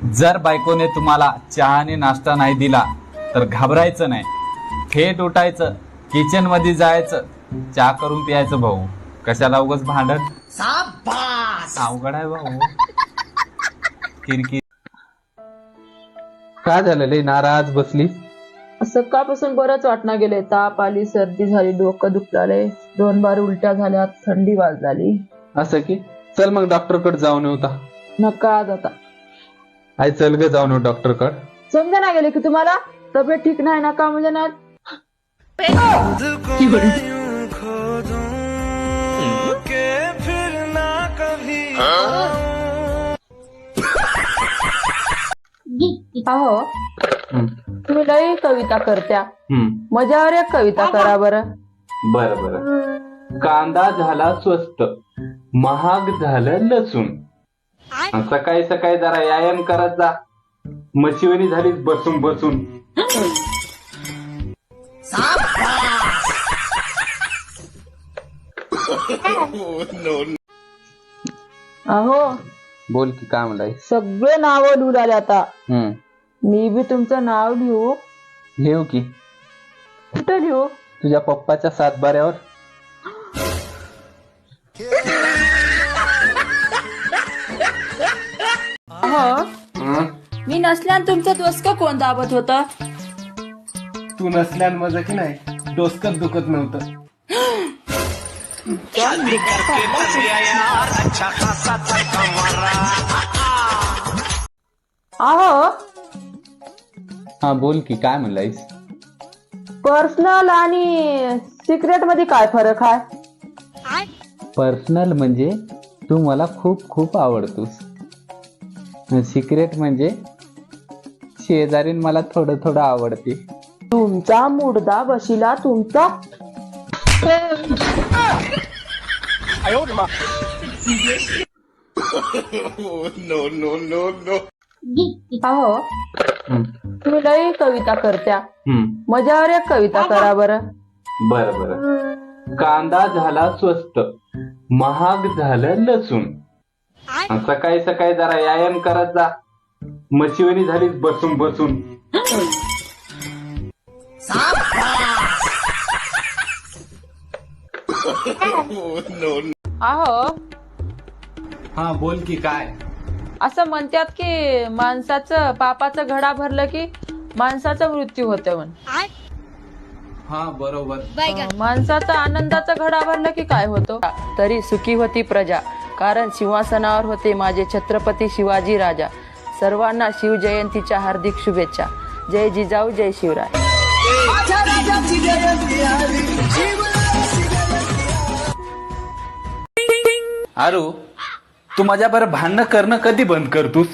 जर बायकोने तुम्हाला चहाने नाश्ता नाही दिला तर घाबरायचं नाही, थेट उठायचं, किचन मध्ये जायचं, चहा करून प्यायचं. भाऊ कशाला उगाच भांडण, अवघड आहे भाऊ. किरकिर. काय झालं लय नाराज बसली? सकाळपासून बरंच वाटणं गेले. ताप आली, सर्दी झाली, डोकं दुखलाले, 2 बार उलट्या झाल्या, थंडी वाजली. असं की चल मग डॉक्टर कडे जाऊन येऊ. नका आज आता. आई चल ग जाऊन येऊ डॉक्टर कडे. समजा ना गेले की तुम्हाला तब्येत ठीक नाही ना का म्हणजे ना. अहो तुम्ही लई कविता करत्या, मजावर एक कविता करा बरं. बर बर. कांदा झाला स्वस्त, महाग झालं लसूण. सकाळी सकाळी जरा व्यायाम करत जा, मशिवणी झालीच बसून बसून. अहो बोल की काय म्हणलाय? सगळे नाव लिहू आले आता. मी बी तुमचं नाव लिहू? लिहू की. कुठं लिहू? तुझ्या पप्पाच्या सातबाऱ्यावर. अहो मी नसल्यान तुमचं डोसकं कोण दाबत होत? तू नसल्यान माझं की नाही डोसकत दुखत नव्हतं. अहो हा बोल की काय म्हणलायस? पर्सनल आणि सिक्रेट मध्ये काय फरक आहे? पर्सनल म्हणजे तू मला खूप खूप आवडतोस. सिक्रेट म्हणजे शेजारीन मला थोडं थोडं आवडते. तुमचा मुडदा बशिला तुमचा. अहो तुम्ही लई कविता करत्या, मजावर एक कविता करा बरं. बर बर. कांदा झाला स्वस्त, महाग झालं लसूण. सकाळी सकाळी जरा व्यायाम करत जा, मशिवणी झालीच बसून बसून. अहो हा बोल की काय? असं म्हणतात की माणसाचं पापाचं घडा भरलं की माणसाचा मृत्यू होतो म्हण. हा बरोबर. माणसाचा आनंदाचा घडा भरला की काय होतो? तरी सुखी होती प्रजा, कारण सिंहासनावर होते माझे छत्रपती शिवाजी राजा. सर्वांना शिवजयंतीच्या हार्दिक शुभेच्छा. जय जिजाऊ, जय शिवराय. अरू तू माझ्या बरं भांडणं करणं कधी बंद करतोस?